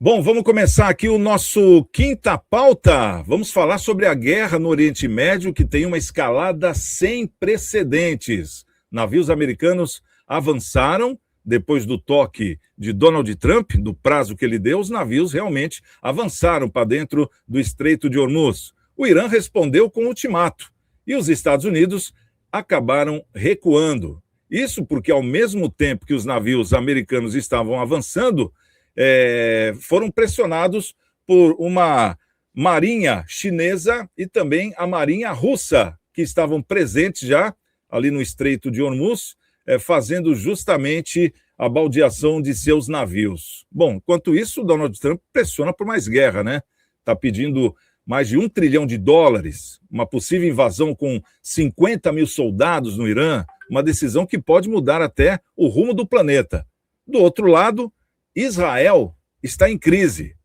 Bom, vamos começar aqui o nosso Quinta Pauta. Vamos falar sobre a guerra no Oriente Médio, que tem uma escalada sem precedentes. Navios americanos avançaram depois do toque de Donald Trump, do prazo que ele deu, os navios realmente avançaram para dentro do Estreito de Hormuz. O Irã respondeu com ultimato e os Estados Unidos acabaram recuando. Isso porque, ao mesmo tempo que os navios americanos estavam avançando, foram pressionados por uma marinha chinesa e também a marinha russa, que estavam presentes já ali no Estreito de Hormuz, fazendo justamente a baldeação de seus navios. Bom, enquanto isso, Donald Trump pressiona por mais guerra, né? Está pedindo mais de $1 trilhão, uma possível invasão com 50 mil soldados no Irã, uma decisão que pode mudar até o rumo do planeta. Do outro lado, Israel está em crise.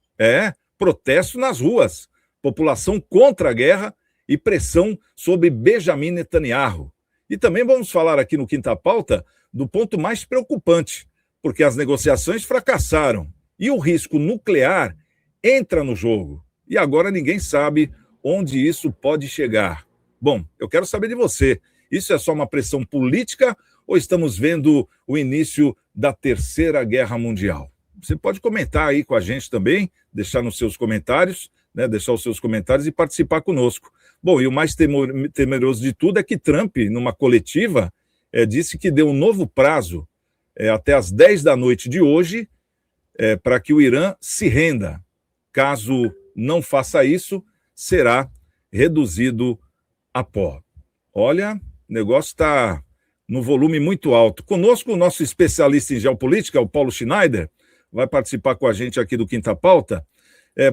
Protesto nas ruas, população contra a guerra e pressão sobre Benjamin Netanyahu. E também vamos falar aqui no Quinta Pauta do ponto mais preocupante, porque as negociações fracassaram e o risco nuclear entra no jogo. E agora ninguém sabe onde isso pode chegar. Bom, eu quero saber de você. Isso é só uma pressão política ou estamos vendo o início da Terceira Guerra Mundial? Você pode comentar aí com a gente também, deixar nos seus comentários, né, deixar os seus comentários e participar conosco. Bom, e o mais temeroso de tudo é que Trump, numa coletiva, disse que deu um novo prazo até às 10 da noite de hoje para que o Irã se renda. Caso não faça isso, será reduzido a pó. Olha, o negócio está no volume muito alto. Conosco, o nosso especialista em geopolítica, o Paulo Schneider, vai participar com a gente aqui do Quinta Pauta.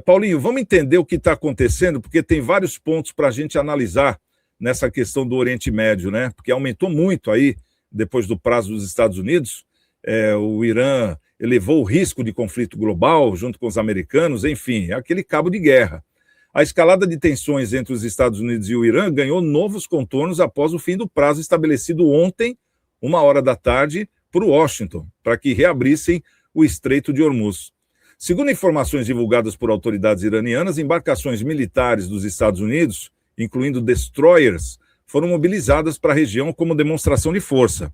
Paulinho, vamos entender o que está acontecendo, porque tem vários pontos para a gente analisar nessa questão do Oriente Médio, né? Porque aumentou muito aí, depois do prazo dos Estados Unidos, o Irã elevou o risco de conflito global junto com os americanos, enfim, é aquele cabo de guerra. A escalada de tensões entre os Estados Unidos e o Irã ganhou novos contornos após o fim do prazo estabelecido ontem, 13h, por Washington, para que reabrissem o Estreito de Hormuz. Segundo informações divulgadas por autoridades iranianas, embarcações militares dos Estados Unidos, incluindo destroyers, foram mobilizadas para a região como demonstração de força.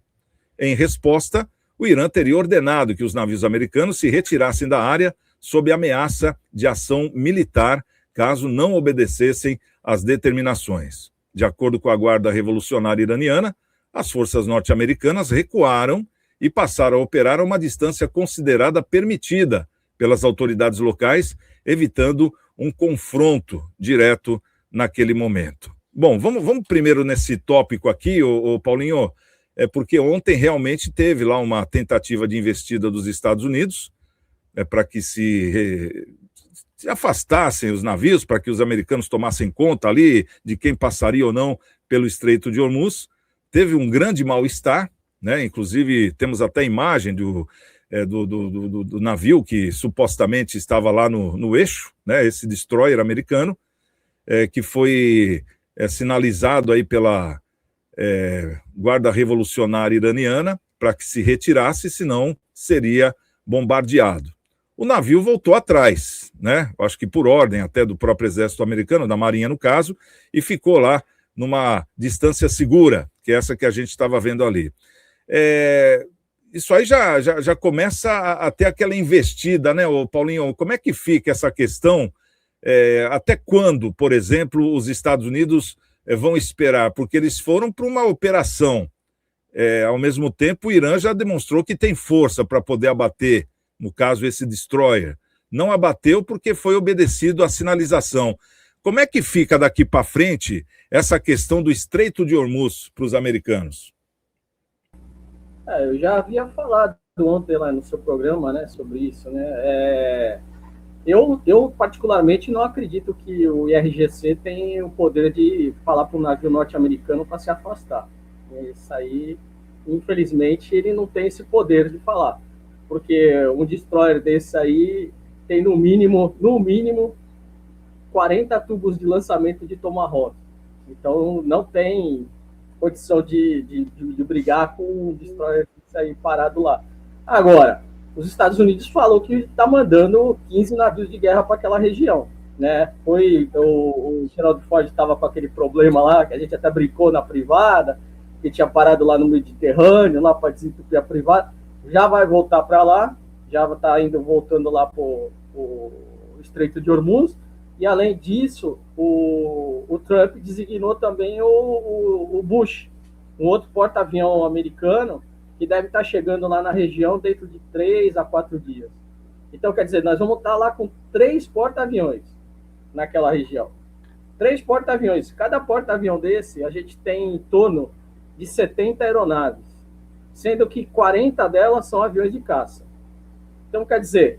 Em resposta, o Irã teria ordenado que os navios americanos se retirassem da área sob ameaça de ação militar, caso não obedecessem às determinações. De acordo com a Guarda Revolucionária Iraniana, as forças norte-americanas recuaram e passaram a operar a uma distância considerada permitida pelas autoridades locais, evitando um confronto direto naquele momento. Bom, vamos primeiro nesse tópico aqui, Paulinho, porque ontem realmente teve lá uma tentativa de investida dos Estados Unidos para que se afastassem os navios, para que os americanos tomassem conta ali de quem passaria ou não pelo Estreito de Hormuz. Teve um grande mal-estar, né? Inclusive temos até imagem do navio que supostamente estava lá no eixo, né? Esse destroyer americano, que foi sinalizado aí pela Guarda Revolucionária Iraniana para que se retirasse, senão seria bombardeado. O navio voltou atrás, né? Acho que por ordem até do próprio exército americano, da Marinha no caso, e ficou lá numa distância segura, que é essa que a gente estava vendo ali. Isso aí já começa a ter aquela investida, né, Paulinho? Como é que fica essa questão? Até quando, por exemplo, os Estados Unidos vão esperar? Porque eles foram para uma operação. Ao mesmo tempo, o Irã já demonstrou que tem força para poder abater, no caso, esse destroyer. Não abateu porque foi obedecido à sinalização. Como é que fica daqui para frente essa questão do Estreito de Hormuz para os americanos? Eu já havia falado ontem lá no seu programa, né, sobre isso, né? Eu particularmente não acredito que o IRGC tem o poder de falar para o navio norte-americano para se afastar. Isso aí, infelizmente, ele não tem esse poder de falar, porque um destroyer desse aí tem no mínimo 40 tubos de lançamento de Tomahawk. Então não tem condição de brigar com um destroyer aí parado lá. Agora, os Estados Unidos falou que está mandando 15 navios de guerra para aquela região, né? Foi o Gerald Ford estava com aquele problema lá, que a gente até brincou na privada, que tinha parado lá no Mediterrâneo, lá para desentupir a privada, já vai voltar para lá, já está voltando lá para o Estreito de Hormuz, e além disso, o Trump designou também o Bush, um outro porta-avião americano, que deve estar chegando lá na região dentro de 3 a 4 dias. Então, quer dizer, nós vamos estar lá com 3 porta-aviões naquela região. 3 porta-aviões. Cada porta-avião desse, a gente tem em torno de 70 aeronaves, sendo que 40 delas são aviões de caça. Então, quer dizer,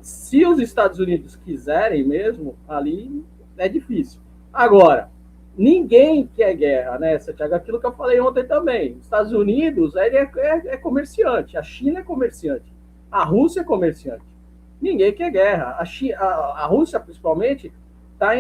se os Estados Unidos quiserem mesmo, ali é difícil. Agora, ninguém quer guerra, né, Santiago? Aquilo que eu falei ontem também. Os Estados Unidos é comerciante, a China é comerciante, a Rússia é comerciante. Ninguém quer guerra. A Rússia, principalmente, está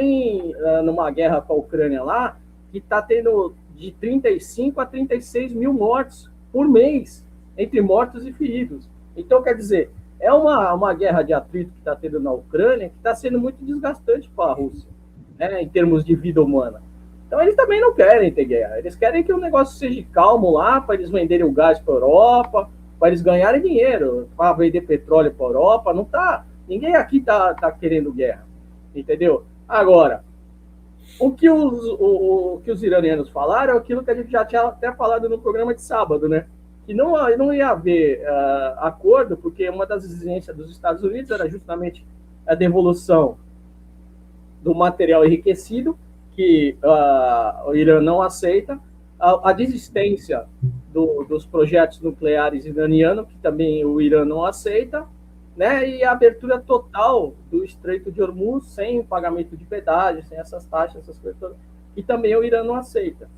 numa guerra com a Ucrânia lá, que está tendo de 35 a 36 mil mortos por mês, entre mortos e feridos. Então, quer dizer, é uma guerra de atrito que está tendo na Ucrânia, que está sendo muito desgastante para a Rússia, né, em termos de vida humana. Então, eles também não querem ter guerra. Eles querem que o negócio seja calmo lá, para eles venderem o gás para a Europa, para eles ganharem dinheiro, para vender petróleo para a Europa. Não tá, ninguém aqui tá querendo guerra, entendeu? Agora, o que os iranianos falaram é aquilo que a gente já tinha até falado no programa de sábado, né? Que não ia haver acordo, porque uma das exigências dos Estados Unidos era justamente a devolução do material enriquecido, que o Irã não aceita, a desistência dos projetos nucleares iranianos, que também o Irã não aceita, né, e a abertura total do Estreito de Hormuz, sem pagamento de pedágio, sem essas taxas, essas coisas todas, que também o Irã não aceita.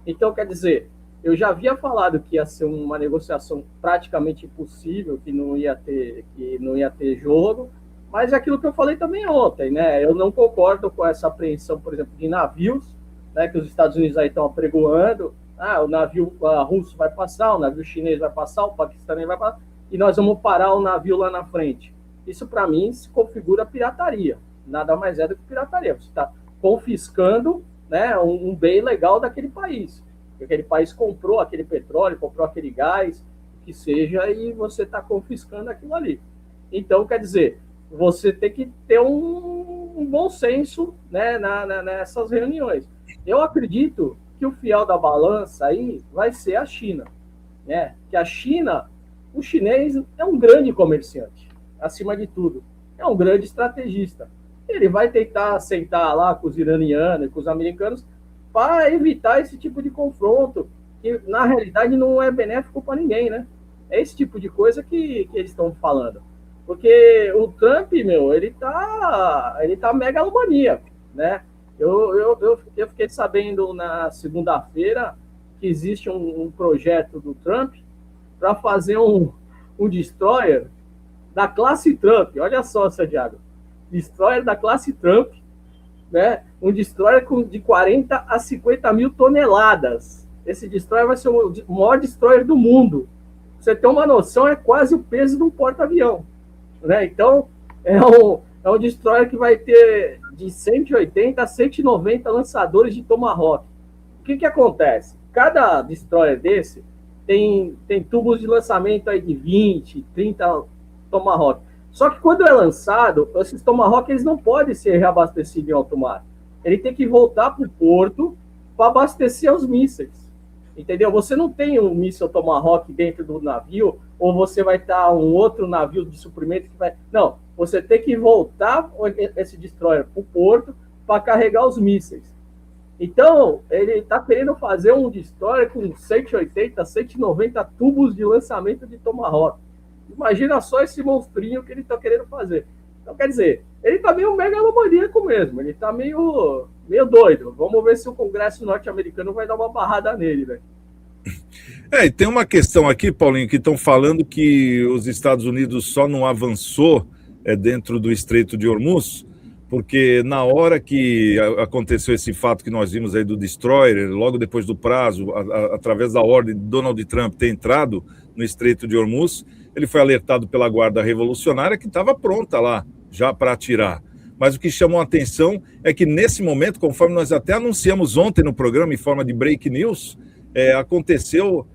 Então, quer dizer, eu já havia falado que ia ser uma negociação praticamente impossível, que não ia ter jogo, mas é aquilo que eu falei também ontem, né? Eu não concordo com essa apreensão, por exemplo, de navios, né, que os Estados Unidos aí estão apregoando. O navio russo vai passar, o navio chinês vai passar, o paquistanês vai passar, e nós vamos parar o navio lá na frente. Isso, para mim, se configura pirataria. Nada mais é do que pirataria. Você está confiscando, né, um bem legal daquele país. Aquele país comprou aquele petróleo, comprou aquele gás, que seja, e você está confiscando aquilo ali. Então, quer dizer, você tem que ter um bom senso, né, nessas reuniões. Eu acredito que o fiel da balança aí vai ser a China, né? Que a China, o chinês é um grande comerciante, acima de tudo, é um grande estrategista. Ele vai tentar sentar lá com os iranianos e com os americanos para evitar esse tipo de confronto, que na realidade não é benéfico para ninguém, né? É esse tipo de coisa que eles estão falando. Porque o Trump, ele tá megalomaníaco, né? Eu fiquei sabendo na segunda-feira que existe um projeto do Trump para fazer um destroyer da classe Trump. Olha só, Santiago. Destroyer da classe Trump, né? Um destroyer de 40 a 50 mil toneladas. Esse destroyer vai ser o maior destroyer do mundo. Pra você ter uma noção, é quase o peso de um porta-avião, né? Então, é um destroyer que vai ter de 180 a 190 lançadores de Tomahawk. O que acontece? Cada destroyer desse tem tubos de lançamento aí de 20, 30 Tomahawk. Só que quando é lançado, esses Tomahawk eles não podem ser reabastecidos em alto mar. Ele tem que voltar para o porto para abastecer os mísseis. Entendeu? Você não tem um míssil Tomahawk dentro do navio, ou você vai estar um outro navio de suprimento que vai... Não, você tem que voltar esse destroyer para o porto para carregar os mísseis. Então, ele está querendo fazer um destroyer com 180, 190 tubos de lançamento de Tomahawk. Imagina só esse monstrinho que ele está querendo fazer. Então, quer dizer, ele está meio megalomaníaco mesmo, ele está meio doido. Vamos ver se o Congresso norte-americano vai dar uma barrada nele, velho. E tem uma questão aqui, Paulinho, que estão falando que os Estados Unidos só não avançou dentro do Estreito de Hormuz porque na hora que aconteceu esse fato que nós vimos aí do Destroyer, logo depois do prazo, através da ordem de Donald Trump ter entrado no Estreito de Hormuz, ele foi alertado pela Guarda Revolucionária que estava pronta lá, já para atirar. Mas o que chamou a atenção é que nesse momento, conforme nós até anunciamos ontem no programa em forma de break news, aconteceu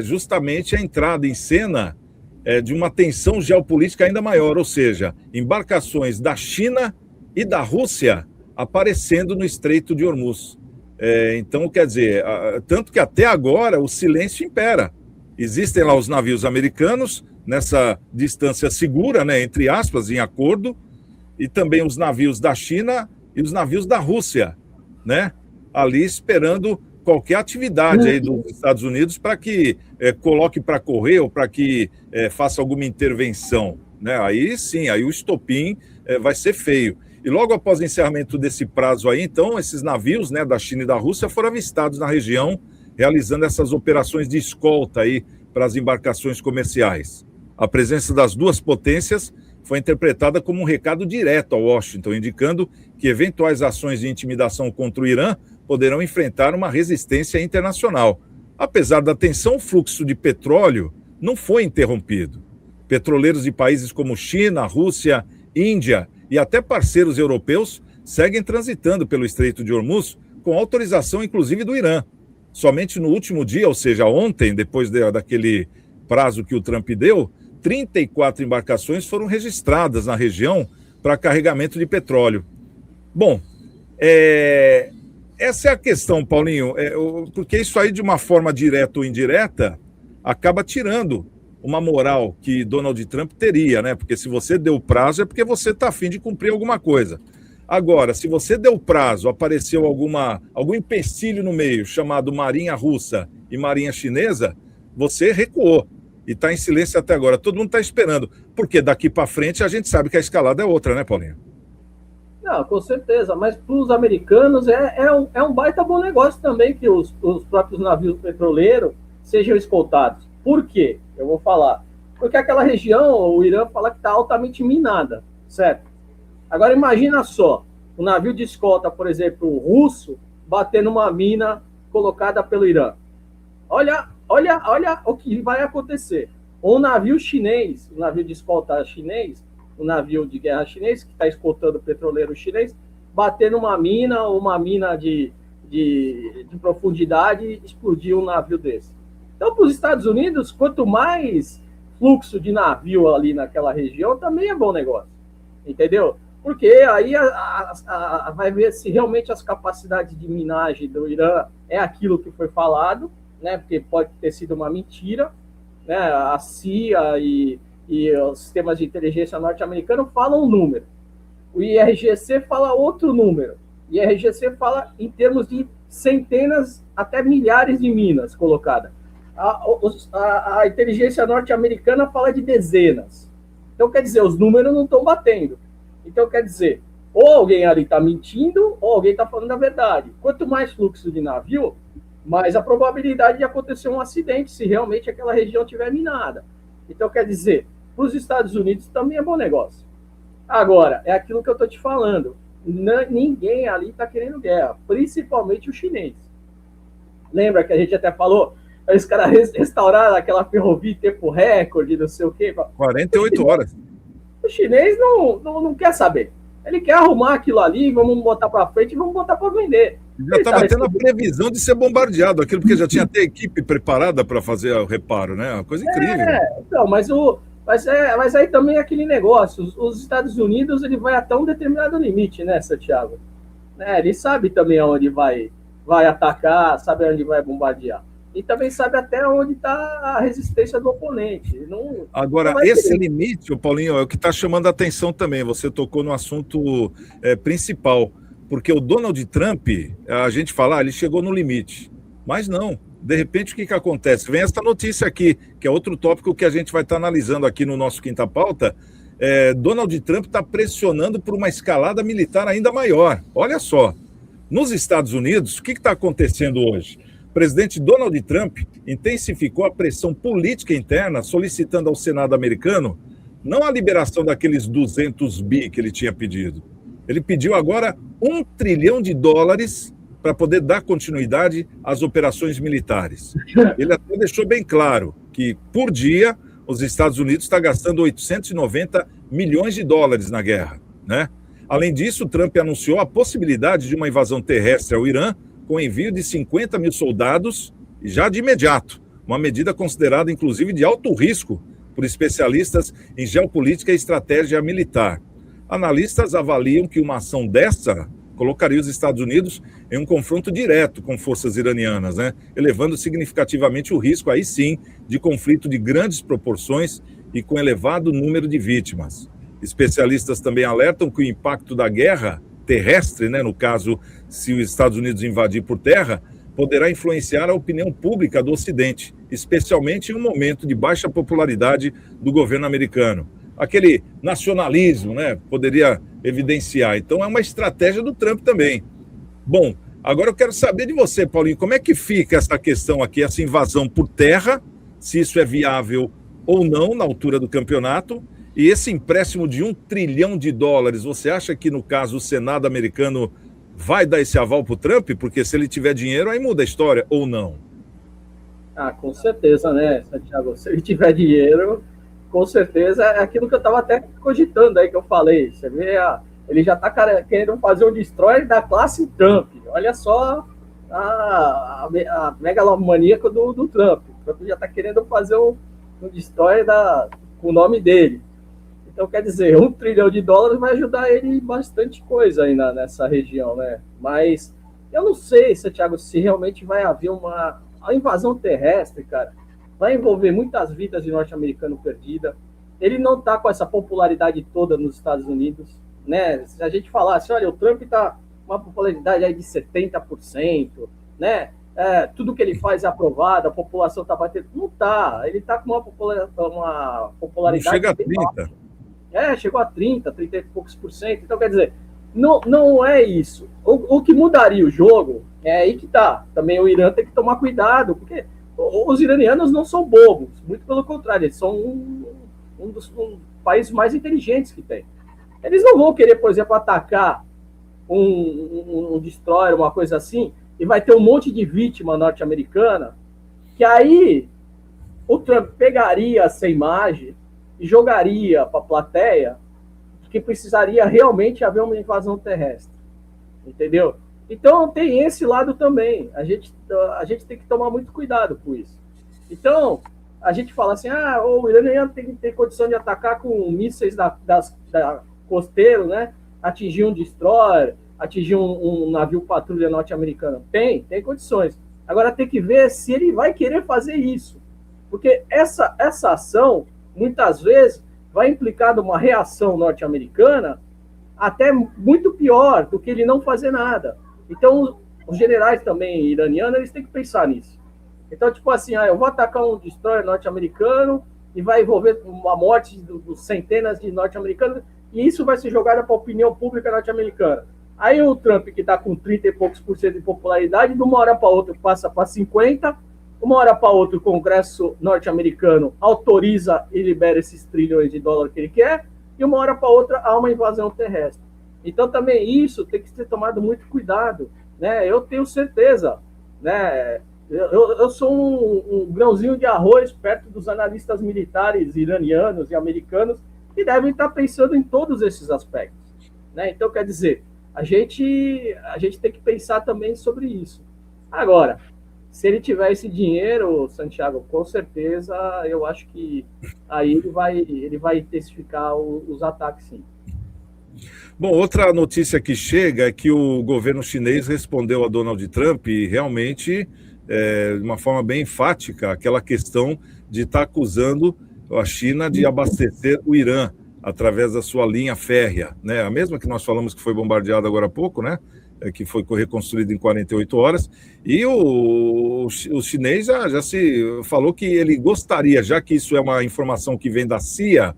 justamente a entrada em cena de uma tensão geopolítica ainda maior, ou seja, embarcações da China e da Rússia aparecendo no Estreito de Hormuz. Então, quer dizer, tanto que até agora o silêncio impera. Existem lá os navios americanos, nessa distância segura, né, entre aspas, em acordo, e também os navios da China e os navios da Rússia, né, ali esperando qualquer atividade aí dos Estados Unidos para que coloque para correr ou para que faça alguma intervenção, né? Aí sim, aí o estopim vai ser feio. E logo após o encerramento desse prazo aí, então, esses navios, né, da China e da Rússia foram avistados na região, realizando essas operações de escolta aí para as embarcações comerciais. A presença das duas potências foi interpretada como um recado direto a Washington, indicando que eventuais ações de intimidação contra o Irã poderão enfrentar uma resistência internacional. Apesar da tensão, o fluxo de petróleo não foi interrompido. Petroleiros de países como China, Rússia, Índia e até parceiros europeus seguem transitando pelo Estreito de Hormuz com autorização, inclusive, do Irã. Somente no último dia, ou seja, ontem, depois daquele prazo que o Trump deu, 34 embarcações foram registradas na região para carregamento de petróleo. Bom, essa é a questão, Paulinho, porque isso aí, de uma forma direta ou indireta, acaba tirando uma moral que Donald Trump teria, né? Porque se você deu prazo é porque você está a fim de cumprir alguma coisa. Agora, se você deu prazo, apareceu algum empecilho no meio, chamado Marinha Russa e Marinha Chinesa, você recuou e está em silêncio até agora. Todo mundo está esperando, porque daqui para frente a gente sabe que a escalada é outra, né, Paulinho? Não, com certeza, mas para os americanos é um baita bom negócio também que os próprios navios petroleiros sejam escoltados. Por quê? Eu vou falar. Porque aquela região, o Irã fala que está altamente minada, certo? Agora imagina só, um navio de escolta, por exemplo, russo, batendo uma mina colocada pelo Irã. Olha o que vai acontecer. Ou um navio chinês, um navio de escolta chinês, um navio de guerra chinês, que está escoltando o petroleiro chinês, bater numa mina, ou uma mina de profundidade, e explodir um navio desse. Então, para os Estados Unidos, quanto mais fluxo de navio ali naquela região, também é bom negócio. Entendeu? Porque aí vai ver se realmente as capacidades de minagem do Irã é aquilo que foi falado, né? Porque pode ter sido uma mentira, né? A CIA e os sistemas de inteligência norte-americanos falam um número. O IRGC fala outro número. O IRGC fala em termos de centenas até milhares de minas colocadas. A inteligência norte-americana fala de dezenas. Então, quer dizer, os números não estão batendo. Então, quer dizer, ou alguém ali está mentindo, ou alguém está falando a verdade. Quanto mais fluxo de navio, mais a probabilidade de acontecer um acidente, se realmente aquela região estiver minada. Então, quer dizer, para os Estados Unidos também é bom negócio. Agora, é aquilo que eu estou te falando. Ninguém ali está querendo guerra, principalmente o chinês. Lembra que a gente até falou, os caras restauraram aquela ferrovia em tempo recorde, não sei o quê. 48 horas. O chinês não quer saber. Ele quer arrumar aquilo ali, vamos botar para frente e vamos botar para vender. Já estava tendo a previsão de ser bombardeado, aquilo porque já tinha até equipe preparada para fazer o reparo, né? Uma coisa incrível. Então, mas aí também é aquele negócio. Os Estados Unidos, ele vai até um determinado limite, né, Santiago? Ele sabe também aonde vai atacar, sabe onde vai bombardear. E também sabe até onde está a resistência do oponente. Agora, esse limite, Paulinho, é o que está chamando a atenção também. Você tocou no assunto principal, porque o Donald Trump, a gente fala, ele chegou no limite. Mas não. De repente, o que acontece? Vem esta notícia aqui, que é outro tópico que a gente vai estar analisando aqui no nosso Quinta Pauta. Donald Trump está pressionando por uma escalada militar ainda maior. Olha só. Nos Estados Unidos, o que está acontecendo hoje? O presidente Donald Trump intensificou a pressão política interna, solicitando ao Senado americano não a liberação daqueles 200 bi que ele tinha pedido, Ele pediu agora US$ 1 trilhão para poder dar continuidade às operações militares. Ele até deixou bem claro que, por dia, os Estados Unidos estão gastando US$ 890 milhões na guerra, né? Além disso, Trump anunciou a possibilidade de uma invasão terrestre ao Irã com envio de 50 mil soldados já de imediato, uma medida considerada, inclusive, de alto risco por especialistas em geopolítica e estratégia militar. Analistas avaliam que uma ação dessa colocaria os Estados Unidos em um confronto direto com forças iranianas, né? Elevando significativamente o risco, aí sim, de conflito de grandes proporções e com elevado número de vítimas. Especialistas também alertam que o impacto da guerra terrestre, né, no caso, se os Estados Unidos invadir por terra, poderá influenciar a opinião pública do Ocidente, especialmente em um momento de baixa popularidade do governo americano. Aquele nacionalismo, né, poderia evidenciar. Então, é uma estratégia do Trump também. Bom, agora eu quero saber de você, Paulinho, como é que fica essa questão aqui, essa invasão por terra, se isso é viável ou não na altura do campeonato, e esse empréstimo de US$ 1 trilhão, você acha que, no caso, o Senado americano vai dar esse aval para o Trump? Porque se ele tiver dinheiro, aí muda a história, ou não? Ah, com certeza, né, Santiago? Se ele tiver dinheiro, com certeza é aquilo que eu estava até cogitando aí, que eu falei. Você vê, ele já está querendo fazer um destroyer da classe Trump. Olha só a megalomaníaca do Trump. O Trump já está querendo fazer um destroyer com o nome dele. Então, quer dizer, US$ 1 trilhão vai ajudar ele em bastante coisa aí nessa região, né? Mas eu não sei, Santiago, se realmente vai haver a invasão terrestre, cara, vai envolver muitas vidas de norte-americano perdida. Ele não está com essa popularidade toda nos Estados Unidos, né? Se a gente falasse, olha, o Trump está com uma popularidade aí de 70%, né? Tudo que ele faz é aprovado, a população está batendo. Não está, ele está com uma popularidade... Não chega a 30%. Chegou a 30 e poucos por cento. Então, quer dizer, não é isso. O que mudaria o jogo é aí que tá. Também o Irã tem que tomar cuidado, porque os iranianos não são bobos. Muito pelo contrário, eles são um dos países mais inteligentes que tem. Eles não vão querer, por exemplo, atacar um destroyer, uma coisa assim, e vai ter um monte de vítima norte-americana, que aí o Trump pegaria essa imagem e jogaria para a plateia que precisaria realmente haver uma invasão terrestre, entendeu? Então tem esse lado também, a gente tem que tomar muito cuidado com isso. Então, a gente fala assim, o iraniano tem condição de atacar com mísseis da costeiro, né? Atingir um destroyer, atingir um navio patrulha norte-americano. Tem condições. Agora tem que ver se ele vai querer fazer isso, porque essa ação muitas vezes vai implicar numa reação norte-americana até muito pior do que ele não fazer nada. Então, os generais também iranianos, eles têm que pensar nisso. Então, tipo assim, eu vou atacar um destroyer norte-americano e vai envolver uma morte de centenas de norte-americanos, e isso vai ser jogado para a opinião pública norte-americana. Aí o Trump, que está com 30 e poucos por cento de popularidade, de uma hora para outra passa para 50%, uma hora para outra, o Congresso norte-americano autoriza e libera esses trilhões de dólares que ele quer, e uma hora para outra há uma invasão terrestre. Então, também isso tem que ser tomado muito cuidado, né? Eu tenho certeza, né? Eu sou um grãozinho de arroz perto dos analistas militares iranianos e americanos que devem estar pensando em todos esses aspectos, né? Então, quer dizer, a gente tem que pensar também sobre isso. Agora, se ele tiver esse dinheiro, Santiago, com certeza, eu acho que aí ele vai intensificar os ataques, sim. Bom, outra notícia que chega é que o governo chinês respondeu a Donald Trump e realmente, de uma forma bem enfática, aquela questão de estar acusando a China de abastecer o Irã através da sua linha férrea, né? A mesma que nós falamos que foi bombardeada agora há pouco, né? Que foi reconstruído em 48 horas, e o chinês já se falou que ele gostaria, já que isso é uma informação que vem da CIA,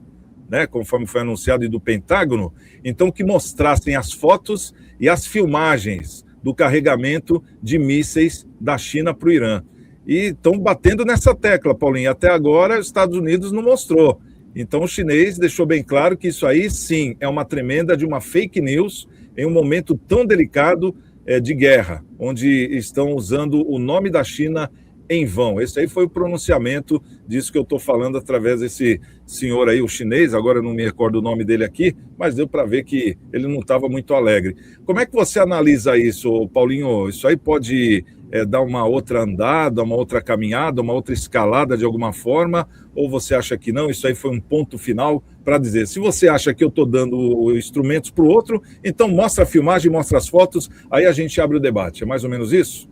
né, conforme foi anunciado, e do Pentágono, então que mostrassem as fotos e as filmagens do carregamento de mísseis da China para o Irã. E estão batendo nessa tecla, Paulinho. Até agora, os Estados Unidos não mostrou. Então, o chinês deixou bem claro que isso aí, sim, é uma tremenda de uma fake news em um momento tão delicado de guerra, onde estão usando o nome da China em vão. Esse aí foi o pronunciamento disso que eu estou falando através desse senhor aí, o chinês, agora eu não me recordo o nome dele aqui, mas deu para ver que ele não estava muito alegre. Como é que você analisa isso, Paulinho? Isso aí pode dar uma outra andada, uma outra caminhada, uma outra escalada de alguma forma? Ou você acha que não? Isso aí foi um ponto final para dizer, se você acha que eu estou dando instrumentos para o outro, então mostra a filmagem, mostra as fotos, aí a gente abre o debate. É mais ou menos isso?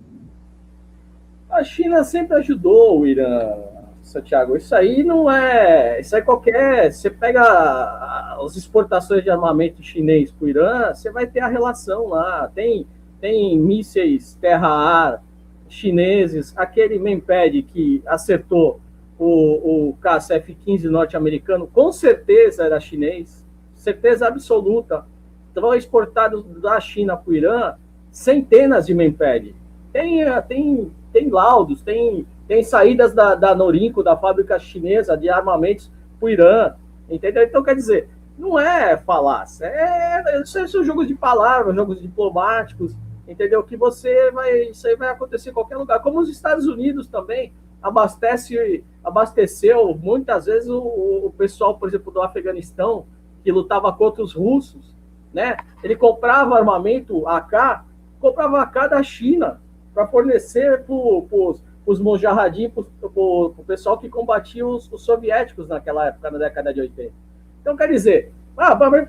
A China sempre ajudou o Irã, Santiago. Isso aí não é. Isso aí qualquer. Você pega as exportações de armamento chinês para o Irã, você vai ter a relação lá. Tem mísseis terra-ar chineses. Aquele Memped que acertou o caça F-15 norte-americano, com certeza era chinês. Certeza absoluta. Então, exportados da China para o Irã centenas de Memped. Tem laudos, tem saídas da Norinco, da fábrica chinesa de armamentos para o Irã, entendeu? Então, quer dizer, não é falácia, são jogos de palavras, jogos diplomáticos, entendeu? Que isso aí vai acontecer em qualquer lugar. Como os Estados Unidos também abasteceu muitas vezes o pessoal, por exemplo, do Afeganistão, que lutava contra os russos, né? Ele comprava armamento AK da China, para fornecer para os mojahedin, para o pessoal que combatia os soviéticos naquela época, na década de 80. Então, quer dizer,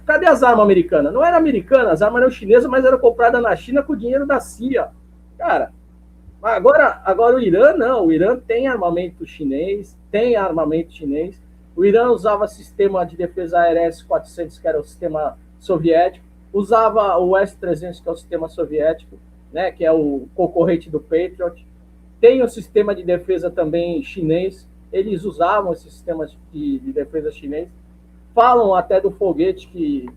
cadê as armas americanas? Não eram americanas, as armas eram chinesas, mas eram compradas na China com o dinheiro da CIA. Cara, agora o Irã não, o Irã tem armamento chinês, o Irã usava sistema de defesa aérea S-400, que era o sistema soviético, usava o S-300, que é o sistema soviético, né, que é o concorrente do Patriot. Tem o sistema de defesa também chinês, eles usavam esse sistema de defesa chinês. Falam até do foguete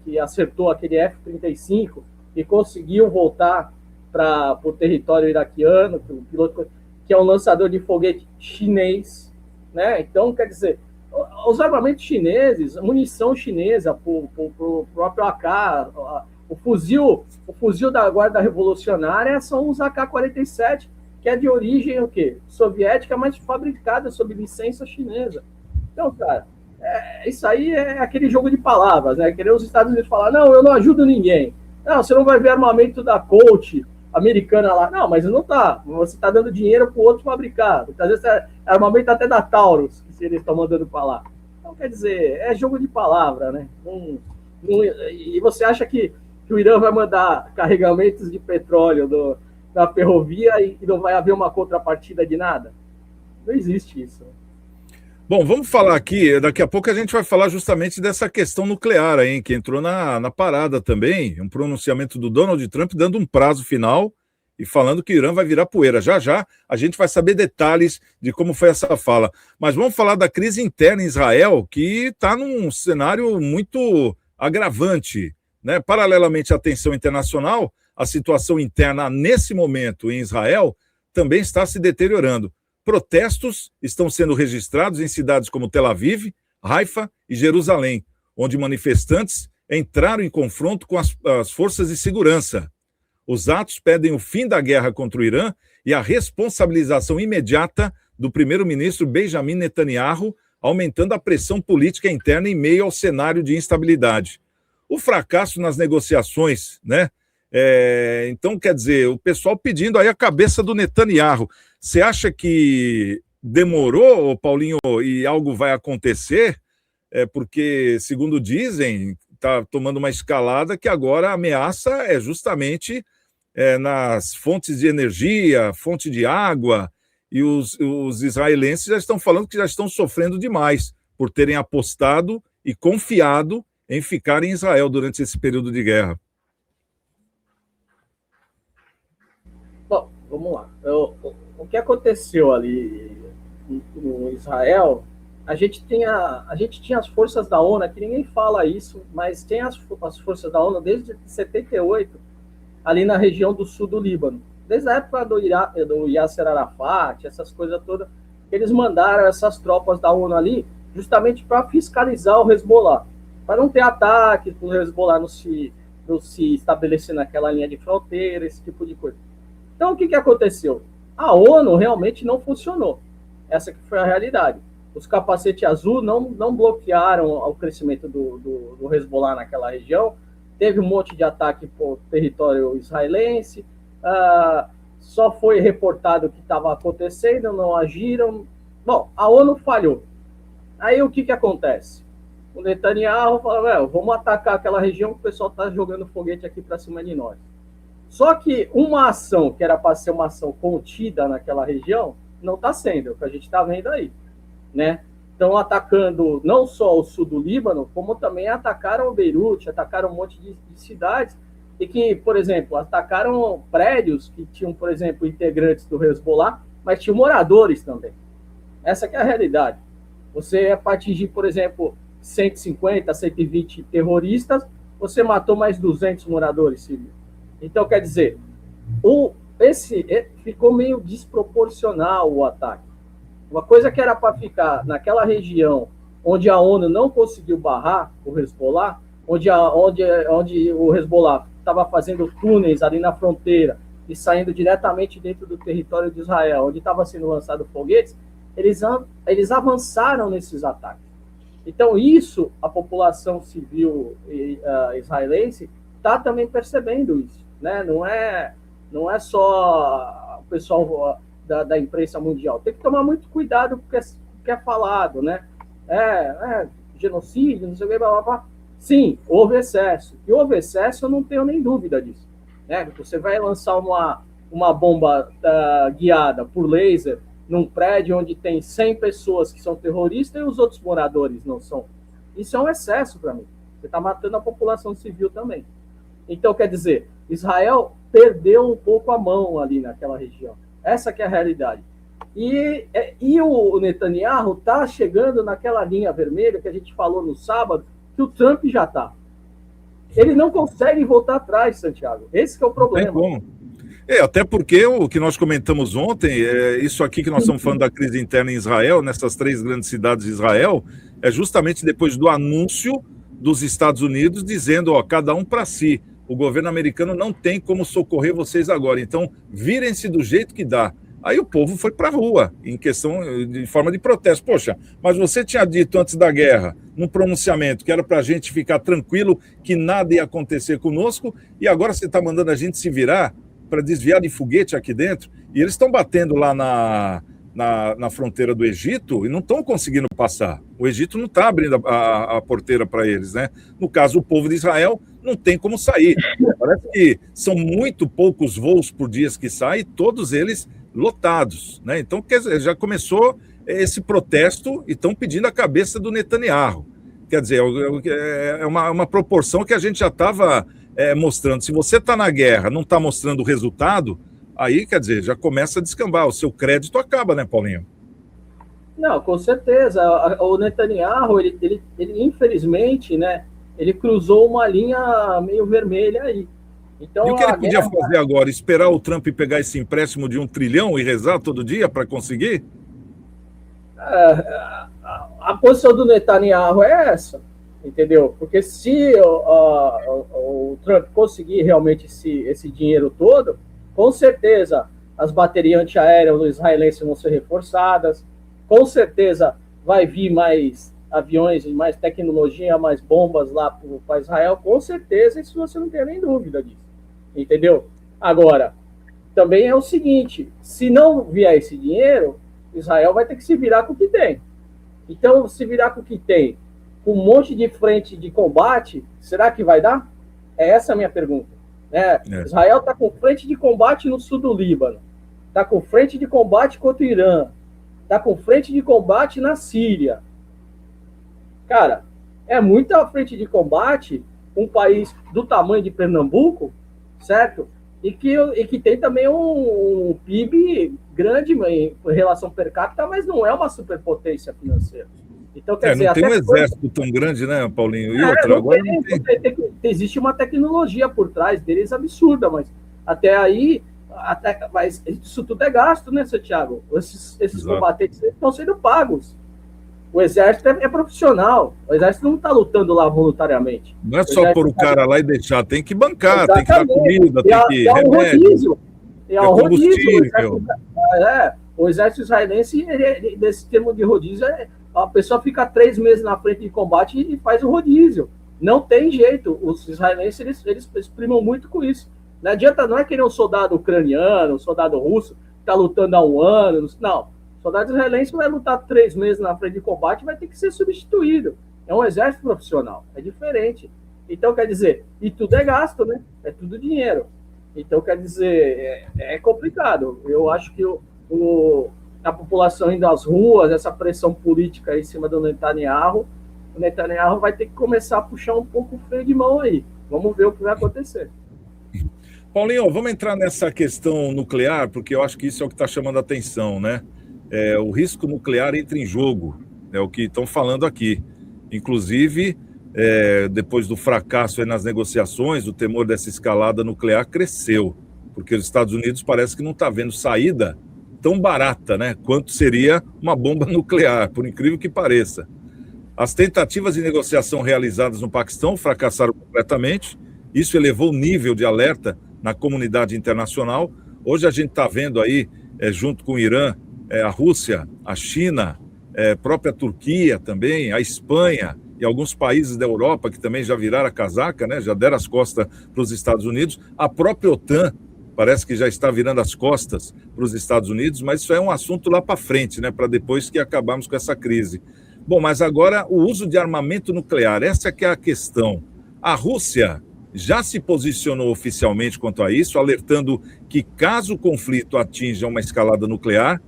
que acertou aquele F-35 e conseguiu voltar para o território iraquiano, que é um lançador de foguete chinês, né? Então, quer dizer, os armamentos chineses, munição chinesa, o próprio AK, o fuzil da Guarda Revolucionária são os AK-47, que é de origem o quê? Soviética, mas fabricada sob licença chinesa. Então, cara, isso aí é aquele jogo de palavras, né? Querer os Estados Unidos falar, não, eu não ajudo ninguém. Não, você não vai ver armamento da Colt americana lá. Não, mas não tá. Você está dando dinheiro para o outro fabricar. Às vezes é armamento até da Taurus, que eles estão mandando para lá. Então, quer dizer, é jogo de palavra, né? E você acha que o Irã vai mandar carregamentos de petróleo da ferrovia e não vai haver uma contrapartida de nada? Não existe isso. Bom, vamos falar aqui, daqui a pouco a gente vai falar justamente dessa questão nuclear aí, que entrou na parada também, um pronunciamento do Donald Trump dando um prazo final e falando que o Irã vai virar poeira. Já já a gente vai saber detalhes de como foi essa fala. Mas vamos falar da crise interna em Israel, que está num cenário muito agravante, né? Paralelamente à tensão internacional, a situação interna nesse momento em Israel também está se deteriorando. Protestos estão sendo registrados em cidades como Tel Aviv, Haifa e Jerusalém, onde manifestantes entraram em confronto com as forças de segurança. Os atos pedem o fim da guerra contra o Irã e a responsabilização imediata do primeiro-ministro Benjamin Netanyahu, aumentando a pressão política interna em meio ao cenário de instabilidade. O fracasso nas negociações, né? Então, quer dizer, o pessoal pedindo aí a cabeça do Netanyahu. Você acha que demorou, Paulinho, e algo vai acontecer? Porque, segundo dizem, está tomando uma escalada que agora a ameaça é justamente nas fontes de energia, fonte de água, e os israelenses já estão falando que já estão sofrendo demais por terem apostado e confiado em ficar em Israel durante esse período de guerra. Bom, vamos lá. O que aconteceu ali no Israel, a gente tinha as forças da ONU, que ninguém fala isso, mas tem as forças da ONU desde 78, ali na região do sul do Líbano. Desde a época do Yasser Arafat, essas coisas todas, eles mandaram essas tropas da ONU ali justamente para fiscalizar o Hezbollah, para não ter ataques, para o Hezbollah não se estabelecer naquela linha de fronteira, esse tipo de coisa. Então, o que aconteceu? A ONU realmente não funcionou. Essa que foi a realidade. Os capacetes azul não bloquearam o crescimento do Hezbollah naquela região. Teve um monte de ataque por território israelense. Só foi reportado o que estava acontecendo, não agiram. Bom, a ONU falhou. Aí o que acontece? O Netanyahu fala, vamos atacar aquela região que o pessoal está jogando foguete aqui para cima de nós. Só que uma ação que era para ser uma ação contida naquela região, não está sendo, é o que a gente está vendo aí, né? Estão atacando não só o sul do Líbano, como também atacaram Beirute, atacaram um monte de cidades, e que, por exemplo, atacaram prédios que tinham, por exemplo, integrantes do Hezbollah, mas tinham moradores também. Essa que é a realidade. Você é para atingir, por exemplo, 150, 120 terroristas, você matou mais 200 moradores civis. Então, quer dizer, ficou meio desproporcional o ataque. Uma coisa que era para ficar naquela região onde a ONU não conseguiu barrar o Hezbollah, onde o Hezbollah estava fazendo túneis ali na fronteira e saindo diretamente dentro do território de Israel, onde estava sendo lançado foguetes, eles avançaram nesses ataques. Então, isso, a população civil israelense está também percebendo isso, né? Não é só o pessoal da imprensa mundial. Tem que tomar muito cuidado com o que é falado, né? Genocídio, não sei o que, blá, blá, blá. Sim, houve excesso. E houve excesso, eu não tenho nem dúvida disso. Né? Você vai lançar uma bomba guiada por laser num prédio onde tem 100 pessoas que são terroristas e os outros moradores não são. Isso é um excesso para mim. Você está matando a população civil também. Então, quer dizer, Israel perdeu um pouco a mão ali naquela região. Essa que é a realidade. E o Netanyahu está chegando naquela linha vermelha que a gente falou no sábado, que o Trump já está. Ele não consegue voltar atrás, Santiago. Esse que é o problema. Não tem como. Até porque o que nós comentamos ontem, isso aqui que nós estamos falando da crise interna em Israel, nessas 3 grandes cidades de Israel, é justamente depois do anúncio dos Estados Unidos dizendo, cada um para si. O governo americano não tem como socorrer vocês agora, então virem-se do jeito que dá. Aí o povo foi para a rua, de forma de protesto. Poxa, mas você tinha dito antes da guerra, num pronunciamento, que era para a gente ficar tranquilo, que nada ia acontecer conosco, e agora você está mandando a gente se virar para desviar de foguete aqui dentro, e eles estão batendo lá na fronteira do Egito e não estão conseguindo passar. O Egito não está abrindo a porteira para eles, né? No caso, o povo de Israel não tem como sair. Parece que são muito poucos voos por dia que saem, todos eles lotados, né? Então, quer dizer, já começou esse protesto e estão pedindo a cabeça do Netanyahu. Quer dizer, é uma proporção que a gente já estava mostrando. Se você está na guerra, não está mostrando o resultado, aí, quer dizer, já começa a descambar. O seu crédito acaba, né, Paulinho? Não, com certeza. O Netanyahu, ele infelizmente, né, ele cruzou uma linha meio vermelha aí. Então, e o que ele podia fazer agora? Esperar o Trump pegar esse empréstimo de 1 trilhão e rezar todo dia para conseguir? A posição do Netanyahu é essa, entendeu? Porque se o Trump conseguir realmente esse dinheiro todo, com certeza as baterias antiaéreas do israelense vão ser reforçadas, com certeza vai vir mais aviões, mais tecnologia, mais bombas lá para Israel, com certeza, isso você não tem nem dúvida disso, entendeu? Agora, também é o seguinte, se não vier esse dinheiro, Israel vai ter que se virar com o que tem. Então, se virar com o que tem, com um monte de frente de combate, será que vai dar? Essa a minha pergunta. Israel está com frente de combate no sul do Líbano, está com frente de combate contra o Irã, está com frente de combate na Síria. Cara, é muita frente de combate, um país do tamanho de Pernambuco, certo? E que tem também um PIB grande em relação per capita, mas não é uma superpotência financeira. Então, quer dizer, não tem um exército tão grande, né, Paulinho? E outra, agora não tem. Existe uma tecnologia por trás deles absurda, mas até aí, mas isso tudo é gasto, né, Santiago? Esses combatentes estão sendo pagos. O exército é profissional. O exército não está lutando lá voluntariamente. Não é só pôr o cara lá e deixar, tem que bancar, tem que dar comida, tem que é um remédio, rodízio. É um combustível. O exército israelense, nesse termo de rodízio, a pessoa fica 3 meses na frente de combate e faz o rodízio. Não tem jeito. Os israelenses, eles primam muito com isso. Não adianta, não é querer um soldado ucraniano, um soldado russo, que está lutando há um ano. Não. O soldado israelense vai lutar 3 meses na frente de combate e vai ter que ser substituído. É um exército profissional. É diferente. Então, quer dizer, e tudo é gasto, né? É tudo dinheiro. Então, quer dizer, é complicado. Eu acho que a população indo às ruas, essa pressão política em cima do Netanyahu, o Netanyahu vai ter que começar a puxar um pouco o freio de mão aí. Vamos ver o que vai acontecer. Paulinho, vamos entrar nessa questão nuclear, porque eu acho que isso é o que está chamando a atenção, né? O risco nuclear entra em jogo, é o que estão falando aqui. Inclusive, depois do fracasso nas negociações, o temor dessa escalada nuclear cresceu, porque os Estados Unidos parece que não está vendo saída tão barata, né, quanto seria uma bomba nuclear, por incrível que pareça. As tentativas de negociação realizadas no Paquistão fracassaram completamente. Isso elevou o nível de alerta na comunidade internacional. Hoje a gente está vendo aí, junto com o Irã, a Rússia, a China, a própria Turquia também, a Espanha e alguns países da Europa que também já viraram a casaca, né, já deram as costas para os Estados Unidos. A própria OTAN parece que já está virando as costas para os Estados Unidos, mas isso é um assunto lá para frente, né, para depois que acabarmos com essa crise. Bom, mas agora o uso de armamento nuclear, essa que é a questão. A Rússia já se posicionou oficialmente quanto a isso, alertando que caso o conflito atinja uma escalada nuclear,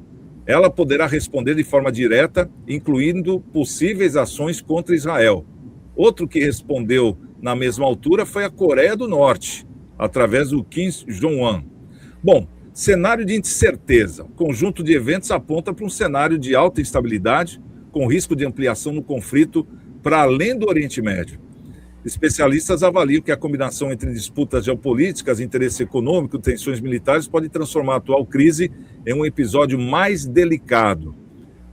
ela poderá responder de forma direta, incluindo possíveis ações contra Israel. Outro que respondeu na mesma altura foi a Coreia do Norte, através do Kim Jong-un. Bom, cenário de incerteza. O conjunto de eventos aponta para um cenário de alta instabilidade, com risco de ampliação no conflito para além do Oriente Médio. Especialistas avaliam que a combinação entre disputas geopolíticas, interesse econômico e tensões militares pode transformar a atual crise em um episódio mais delicado.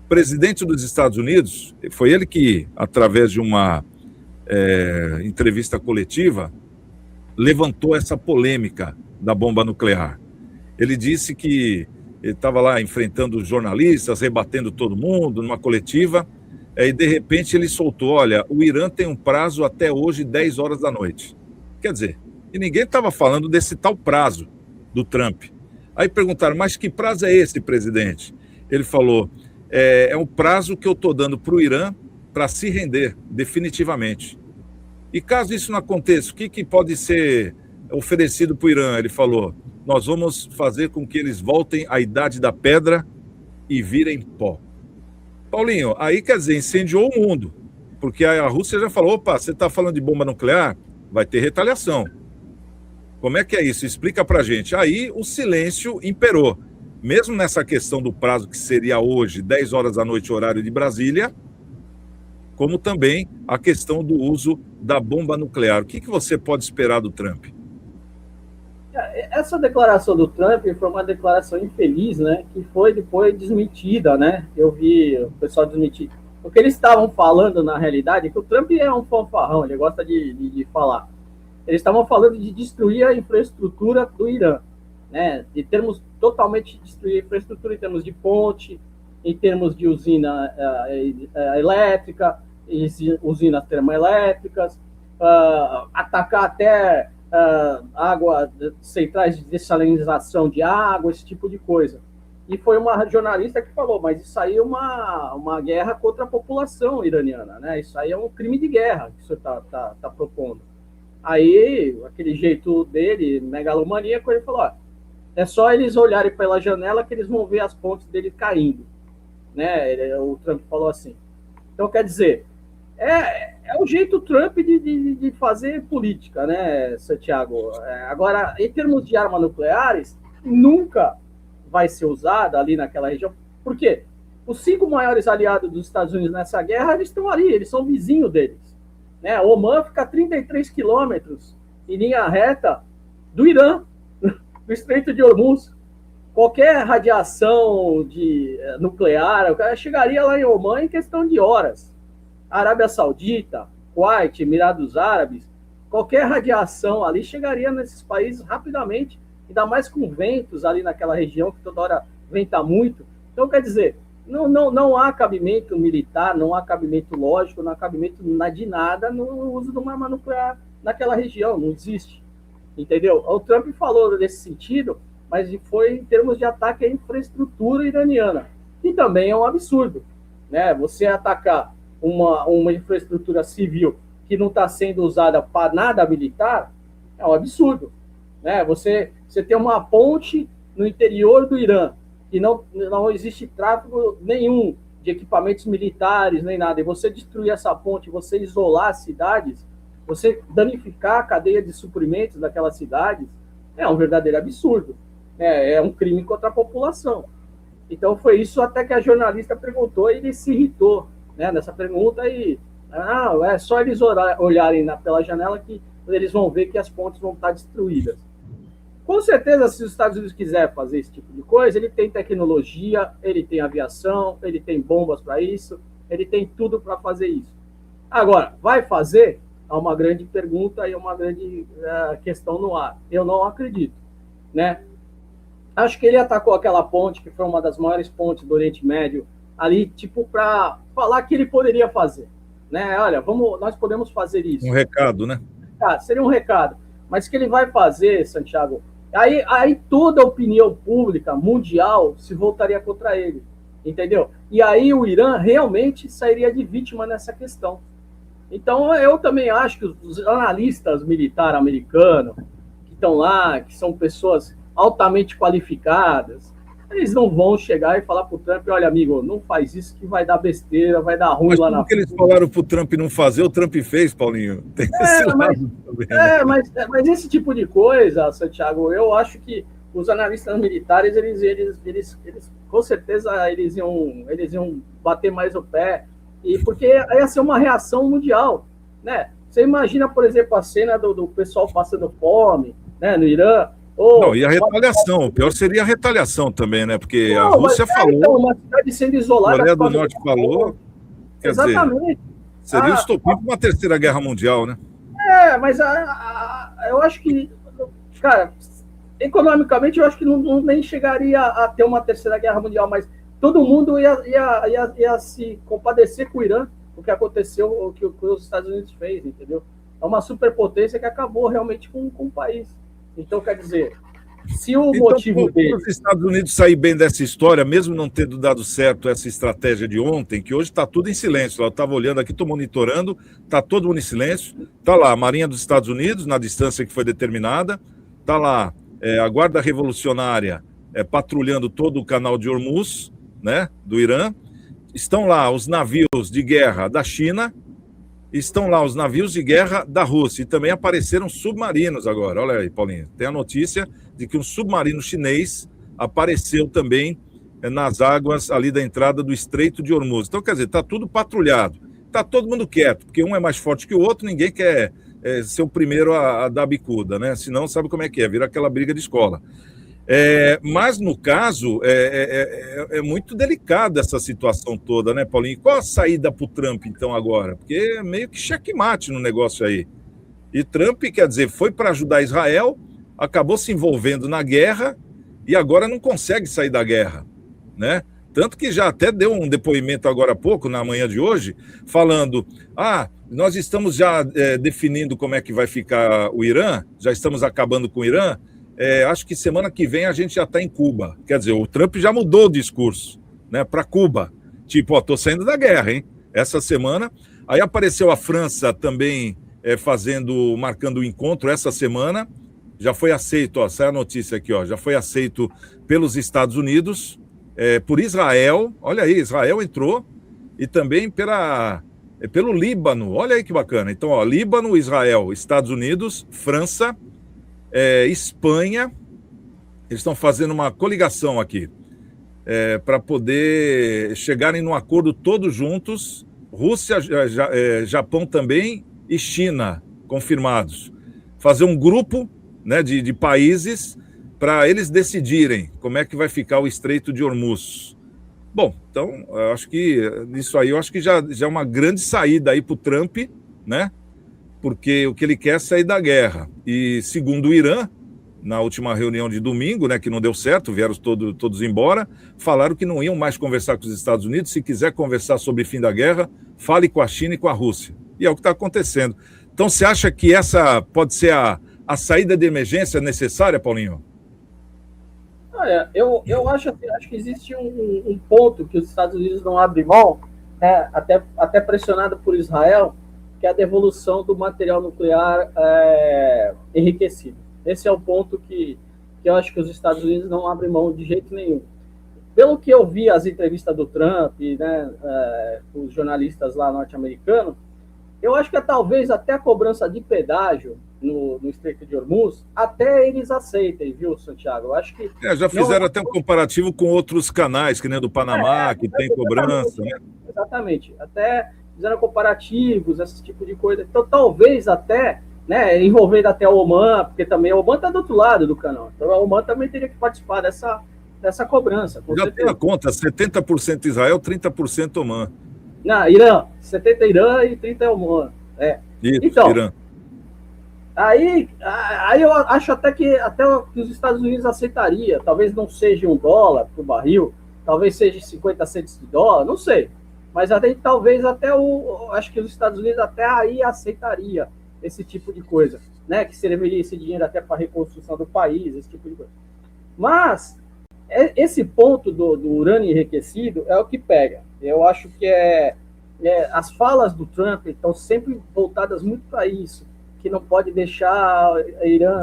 O presidente dos Estados Unidos, foi ele que, através de uma entrevista coletiva, levantou essa polêmica da bomba nuclear. Ele disse que ele estava lá enfrentando os jornalistas, rebatendo todo mundo numa coletiva, e de repente ele soltou, olha, o Irã tem um prazo até hoje, 10 horas da noite. Quer dizer, e ninguém estava falando desse tal prazo do Trump. Aí perguntaram, mas que prazo é esse, presidente? Ele falou, é um prazo que eu estou dando para o Irã para se render definitivamente. E caso isso não aconteça, o que pode ser oferecido para o Irã? Ele falou, nós vamos fazer com que eles voltem à idade da pedra e virem pó. Paulinho, aí quer dizer, incendiou o mundo, porque a Rússia já falou, opa, você está falando de bomba nuclear, vai ter retaliação. Como é que é isso? Explica para a gente. Aí o silêncio imperou. Mesmo nessa questão do prazo que seria hoje, 10 horas da noite, horário de Brasília, como também a questão do uso da bomba nuclear. O que você pode esperar do Trump? Essa declaração do Trump foi uma declaração infeliz, né? Que foi depois desmentida, né? Eu vi o pessoal desmentir. O que eles estavam falando, na realidade, é que o Trump é um fanfarrão, ele gosta de falar. Eles estavam falando de destruir a infraestrutura do Irã, né? De termos totalmente destruir a infraestrutura em termos de ponte, em termos de usina elétrica, usinas termoelétricas, atacar até água, centrais de dessalinização de água, esse tipo de coisa. E foi uma jornalista que falou, mas isso aí é uma guerra contra a população iraniana, né? Isso aí é um crime de guerra que o senhor tá propondo. Aí, aquele jeito dele, megalomaníaco, ele falou, é só eles olharem pela janela que eles vão ver as pontes dele caindo, né? O Trump falou assim. Então, quer dizer, é o jeito Trump de fazer política, né, Santiago? Agora, em termos de armas nucleares, nunca vai ser usada ali naquela região. Por quê? Os 5 maiores aliados dos Estados Unidos nessa guerra, eles estão ali, eles são vizinhos deles. Né? O Oman fica a 33 quilômetros em linha reta do Irã, do Estreito de Hormuz. qualquer radiação nuclear, o cara chegaria lá em Omã em questão de horas. Arábia Saudita, Kuwait, Emirados Árabes, qualquer radiação ali chegaria nesses países rapidamente, ainda mais com ventos ali naquela região que toda hora venta muito. Então, quer dizer, não há cabimento militar, não há cabimento lógico, não há cabimento de nada no uso de uma arma nuclear naquela região, não existe. Entendeu? O Trump falou nesse sentido, mas foi em termos de ataque à infraestrutura iraniana, que também é um absurdo, né? Você atacar uma infraestrutura civil que não está sendo usada para nada militar é um absurdo, né? Você tem uma ponte no interior do Irã e não existe tráfego nenhum de equipamentos militares nem nada, e você destruir essa ponte, você isolar as cidades, você danificar a cadeia de suprimentos daquelas cidades, é um verdadeiro absurdo. É um crime contra a população. Então foi isso até que a jornalista perguntou e ele se irritou, né, nessa pergunta e é só eles olharem pela janela que eles vão ver que as pontes vão estar destruídas. Com certeza, se os Estados Unidos quiser fazer esse tipo de coisa, ele tem tecnologia, ele tem aviação, ele tem bombas para isso, ele tem tudo para fazer isso. Agora, vai fazer? Há uma grande pergunta e uma grande questão no ar. Eu não acredito, né? Acho que ele atacou aquela ponte, que foi uma das maiores pontes do Oriente Médio, ali, tipo, para falar que ele poderia fazer, né? Olha, nós podemos fazer isso. Um recado, né? Seria um recado. Mas o que ele vai fazer, Santiago, aí toda a opinião pública mundial se voltaria contra ele, entendeu? E aí o Irã realmente sairia de vítima nessa questão. Então, eu também acho que os analistas militares americanos que estão lá, que são pessoas altamente qualificadas, eles não vão chegar e falar para o Trump, olha, amigo, não faz isso que vai dar besteira, vai dar ruim. Mas lá na frente. Eles falaram para o Trump não fazer, o Trump fez, Paulinho. Tem esse lado também, né? mas esse tipo de coisa, Santiago, eu acho que os analistas militares, eles com certeza, eles iam bater mais o pé, porque ia ser uma reação mundial, né? Você imagina, por exemplo, a cena do pessoal passando fome, né, no Irã. Não, e a retaliação, o pior seria a retaliação também, né? Porque a Rússia falou, então, uma cidade sendo isolada, a Coreia do Norte falou, quer exatamente. Dizer, seria o estopim para uma terceira guerra mundial, né? Mas eu acho que, cara, economicamente eu acho que não nem chegaria a ter uma terceira guerra mundial, mas todo mundo ia se compadecer com o Irã, o que aconteceu, o que os Estados Unidos fez, entendeu? É uma superpotência que acabou realmente com o país. Então, quer dizer, se o motivo dele... Os Estados Unidos sair bem dessa história, mesmo não tendo dado certo essa estratégia de ontem, que hoje está tudo em silêncio, eu estava olhando aqui, estou monitorando, está todo mundo em silêncio, está lá a Marinha dos Estados Unidos, na distância que foi determinada, está lá a Guarda Revolucionária patrulhando todo o canal de Hormuz, né, do Irã, estão lá os navios de guerra da China, estão lá os navios de guerra da Rússia, e também apareceram submarinos agora. Olha aí, Paulinho, tem a notícia de que um submarino chinês apareceu também nas águas ali da entrada do Estreito de Hormuz. Então, quer dizer, está tudo patrulhado, está todo mundo quieto, porque um é mais forte que o outro, ninguém quer ser o primeiro a dar bicuda, né? Senão, sabe como é que é, vira aquela briga de escola. Mas, no caso, é muito delicada essa situação toda, né, Paulinho? Qual a saída para o Trump, então, agora? Porque é meio que checkmate no negócio aí. E Trump, quer dizer, foi para ajudar Israel, acabou se envolvendo na guerra e agora não consegue sair da guerra, né? Tanto que já até deu um depoimento agora há pouco, na manhã de hoje, falando, nós estamos já definindo como é que vai ficar o Irã, já estamos acabando com o Irã, acho que semana que vem a gente já está em Cuba. Quer dizer, o Trump já mudou o discurso, né, para Cuba. Tipo, estou saindo da guerra, hein? Essa semana. Aí apareceu a França também marcando o encontro essa semana. Já foi aceito, sai a notícia aqui, já foi aceito pelos Estados Unidos, por Israel. Olha aí, Israel entrou. E também pelo Líbano. Olha aí que bacana. Então, Líbano, Israel, Estados Unidos, França, Espanha, eles estão fazendo uma coligação aqui para poder chegarem num acordo todos juntos, Rússia, Japão também e China confirmados. Fazer um grupo, né, de países para eles decidirem como é que vai ficar o Estreito de Hormuz. Bom, então, eu acho que isso aí, eu acho que já é uma grande saída aí para o Trump, né? Porque o que ele quer é sair da guerra. E segundo o Irã, na última reunião de domingo, né, que não deu certo, vieram todos embora, falaram que não iam mais conversar com os Estados Unidos. Se quiser conversar sobre o fim da guerra, fale com a China e com a Rússia. E é o que está acontecendo. Então, você acha que essa pode ser a saída de emergência necessária, Paulinho? Eu acho que existe um ponto que os Estados Unidos não abrem mão, né, até pressionado por Israel, que é a devolução do material nuclear enriquecido. Esse é o ponto que eu acho que os Estados Unidos não abrem mão de jeito nenhum. Pelo que eu vi as entrevistas do Trump, né, os jornalistas lá norte-americanos, eu acho que talvez até a cobrança de pedágio no Estreito de Hormuz, até eles aceitem, viu, Santiago? Eu acho que... já fizeram até um comparativo com outros canais, que nem do Panamá, que tem cobrança, né? Exatamente. Até fizeram comparativos, esse tipo de coisa. Então, talvez até, né, envolvendo até o Oman, porque também o Oman está do outro lado do canal. Então, o Oman também teria que participar dessa cobrança. Já tem a conta, 70% Israel, 30% Oman. Não, Irã. 70% Irã e 30% Oman. Isso, então, Irã. Aí eu acho até que os Estados Unidos aceitaria. Talvez não seja $1 por barril, talvez seja 50 centes de dólar, não sei. Mas talvez acho que os Estados Unidos até aí aceitaria esse tipo de coisa, né? Que serviria esse dinheiro até para a reconstrução do país, esse tipo de coisa. Mas esse ponto do urânio enriquecido é o que pega. Eu acho que as falas do Trump estão sempre voltadas muito para isso, que não pode deixar a Irã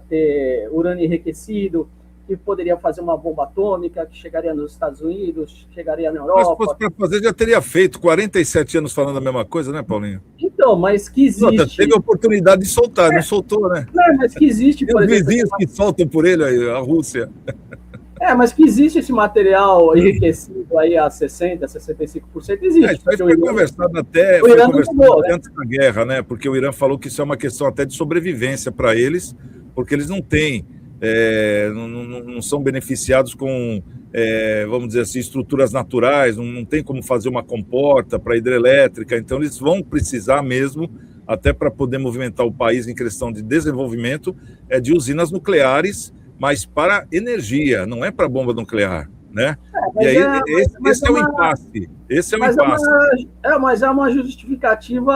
ter urânio enriquecido, que poderia fazer uma bomba atômica, que chegaria nos Estados Unidos, chegaria na Europa. Mas se fosse para fazer, já teria feito. 47 anos falando a mesma coisa, né, Paulinho? Então, mas que existe... Não, teve a oportunidade de soltar, não soltou, né? Não, mas que existe... Tem os vizinhos que soltam por ele, a Rússia. Mas que existe esse material enriquecido aí a 60%, 65%, existe. Isso aí foi conversado até antes da guerra, né? Porque o Irã falou que isso é uma questão até de sobrevivência para eles, porque eles não têm, não são beneficiados com, vamos dizer assim, estruturas naturais, não tem como fazer uma comporta para hidrelétrica, então eles vão precisar mesmo, até para poder movimentar o país em questão de desenvolvimento, de usinas nucleares, mas para energia, não é para bomba nuclear, né? E aí, esse é o impasse. Esse é o impasse. Mas é uma justificativa,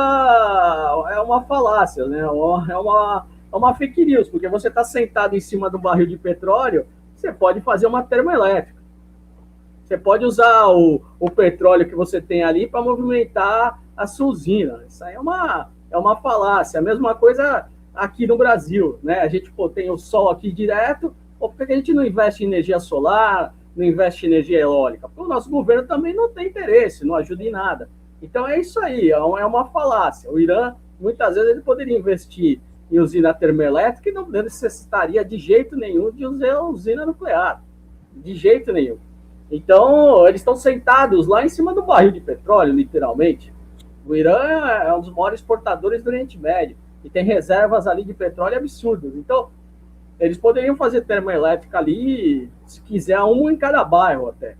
é uma falácia, né? É uma fake news, porque você está sentado em cima do barril de petróleo, você pode fazer uma termoelétrica. Você pode usar o petróleo que você tem ali para movimentar a sua usina. Isso aí é uma falácia. A mesma coisa aqui no Brasil, né? A gente tem o sol aqui direto, por que a gente não investe em energia solar, não investe em energia eólica? Porque o nosso governo também não tem interesse, não ajuda em nada. Então é isso aí, é uma falácia. O Irã, muitas vezes, ele poderia investir em usina termoelétrica e não necessitaria de jeito nenhum de usar usina nuclear. De jeito nenhum. Então, eles estão sentados lá em cima do barril de petróleo, literalmente. O Irã é um dos maiores exportadores do Oriente Médio e tem reservas ali de petróleo absurdas. Então, eles poderiam fazer termoelétrica ali, se quiser, um em cada bairro até.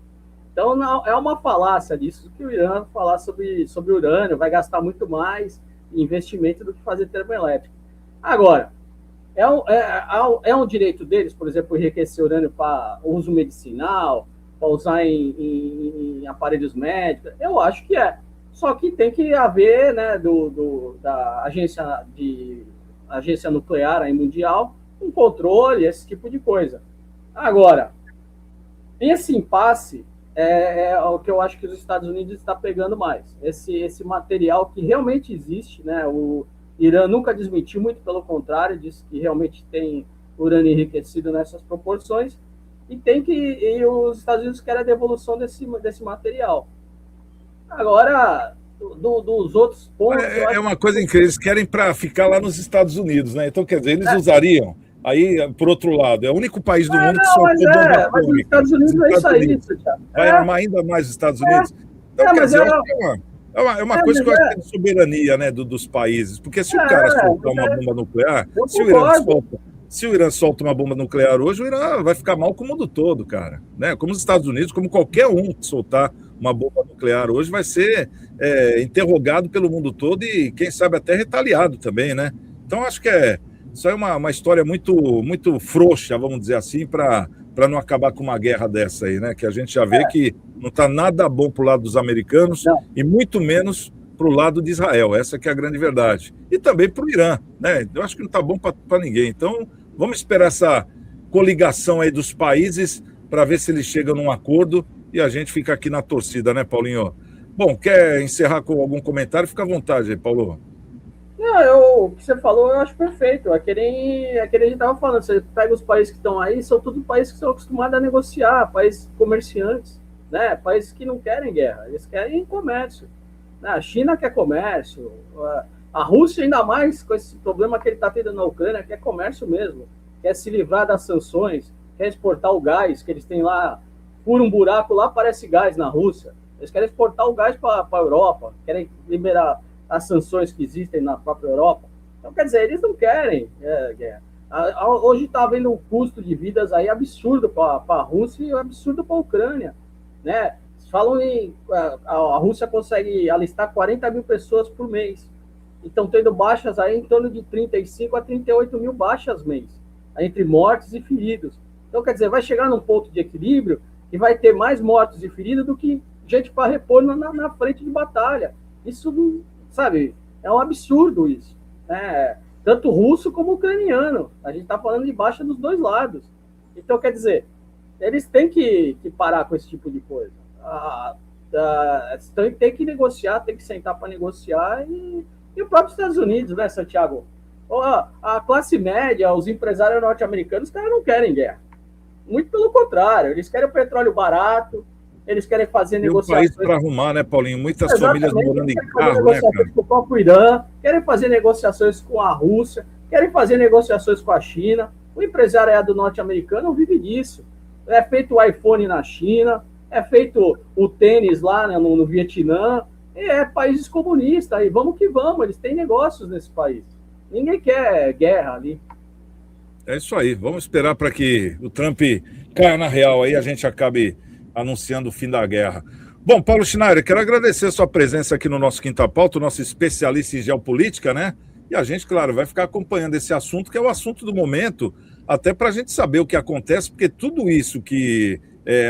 Então, não, é uma falácia disso, que o Irã falar sobre urânio, vai gastar muito mais em investimento do que fazer termoelétrica. Agora, é um direito deles, por exemplo, enriquecer urânio para uso medicinal, para usar em aparelhos médicos? Eu acho que é. Só que tem que haver, né, da agência nuclear aí mundial, um controle, esse tipo de coisa. Agora, esse impasse é o que eu acho que os Estados Unidos está pegando mais. Esse material que realmente existe, né? O Irã nunca desmentiu, muito pelo contrário, disse que realmente tem urânio enriquecido nessas proporções, e os Estados Unidos querem a devolução desse material. Agora, dos outros pontos... É uma coisa incrível, eles querem para ficar lá nos Estados Unidos, né? Então, quer dizer, eles usariam... Aí, por outro lado, é o único país do mundo que só mas os Estados Unidos é isso aí, Thiago. Vai armar ainda mais os Estados Unidos. Então, quer dizer, é uma coisa que eu acho que é de soberania, né, dos países. Porque se o cara soltar uma bomba nuclear, Se o Irã solta uma bomba nuclear hoje, o Irã vai ficar mal com o mundo todo, cara. Né? Como os Estados Unidos, como qualquer um que soltar uma bomba nuclear hoje vai ser interrogado pelo mundo todo e, quem sabe, até retaliado também, né? Então, acho que isso é uma história muito, muito frouxa, vamos dizer assim, para não acabar com uma guerra dessa aí, né? Que a gente já vê que não está nada bom para o lado dos americanos e muito menos para o lado de Israel. Essa que é a grande verdade. E também para o Irã, né? Eu acho que não está bom para ninguém. Então, vamos esperar essa coligação aí dos países para ver se eles chegam num acordo e a gente fica aqui na torcida, né, Paulinho? Bom, quer encerrar com algum comentário? Fica à vontade aí, Paulo. Não, o que você falou eu acho perfeito. É que nem a gente estava falando. Você pega os países que estão aí, são todos países que são acostumados a negociar, países comerciantes, né? Países que não querem guerra, eles querem comércio. A China quer comércio, a Rússia ainda mais com esse problema que ele está tendo na Ucrânia, quer comércio mesmo, quer se livrar das sanções, quer exportar o gás que eles têm lá, por um buraco lá parece gás na Rússia. Eles querem exportar o gás para a Europa, querem liberar as sanções que existem na própria Europa. Então, quer dizer, eles não querem guerra. Hoje está havendo um custo de vidas aí absurdo para a Rússia e absurdo para a Ucrânia, né? Falam em a Rússia consegue alistar 40 mil pessoas por mês. Então, tendo baixas aí em torno de 35 a 38 mil baixas mês, entre mortes e feridos. Então, quer dizer, vai chegar num ponto de equilíbrio que vai ter mais mortos e feridos do que gente para repor na frente de batalha. Isso, sabe, é um absurdo isso. Tanto russo como ucraniano. A gente está falando de baixa dos dois lados. Então, quer dizer, eles têm que parar com esse tipo de coisa. Tem que negociar, tem que sentar para negociar e o próprio Estados Unidos, né, Santiago? A classe média, os empresários norte-americanos, os caras não querem guerra. Muito pelo contrário, eles querem o petróleo barato, eles querem fazer negociações... Tem um país para arrumar, né, Paulinho? Muitas famílias morando em carro, né, cara? Com o próprio Irã, querem fazer negociações com a Rússia, querem fazer negociações com a China. O empresariado norte-americano vive disso. É feito o iPhone na China, é feito o tênis lá, né, no Vietnã, países comunistas, e vamos que vamos, eles têm negócios nesse país. Ninguém quer guerra ali. É isso aí, vamos esperar para que o Trump caia na real aí, a gente acabe anunciando o fim da guerra. Bom, Paulo Schneider, quero agradecer a sua presença aqui no nosso Quinta Pauta, nosso especialista em geopolítica, né? E a gente, claro, vai ficar acompanhando esse assunto, que é o assunto do momento, até para a gente saber o que acontece, porque tudo isso que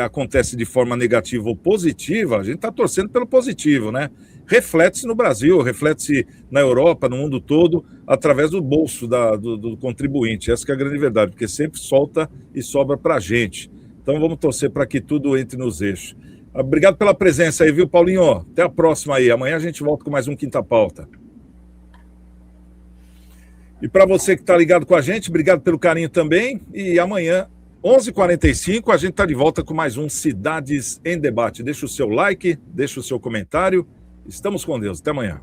acontece de forma negativa ou positiva, a gente está torcendo pelo positivo, né? Reflete-se no Brasil, reflete-se na Europa, no mundo todo, através do bolso do contribuinte. Essa que é a grande verdade, porque sempre solta e sobra para a gente. Então vamos torcer para que tudo entre nos eixos. Obrigado pela presença aí, viu, Paulinho? Até a próxima aí. Amanhã a gente volta com mais um Quinta Pauta. E para você que está ligado com a gente, obrigado pelo carinho também. E amanhã, 11h45, a gente está de volta com mais um Cidades em Debate. Deixa o seu like, deixa o seu comentário. Estamos com Deus. Até amanhã.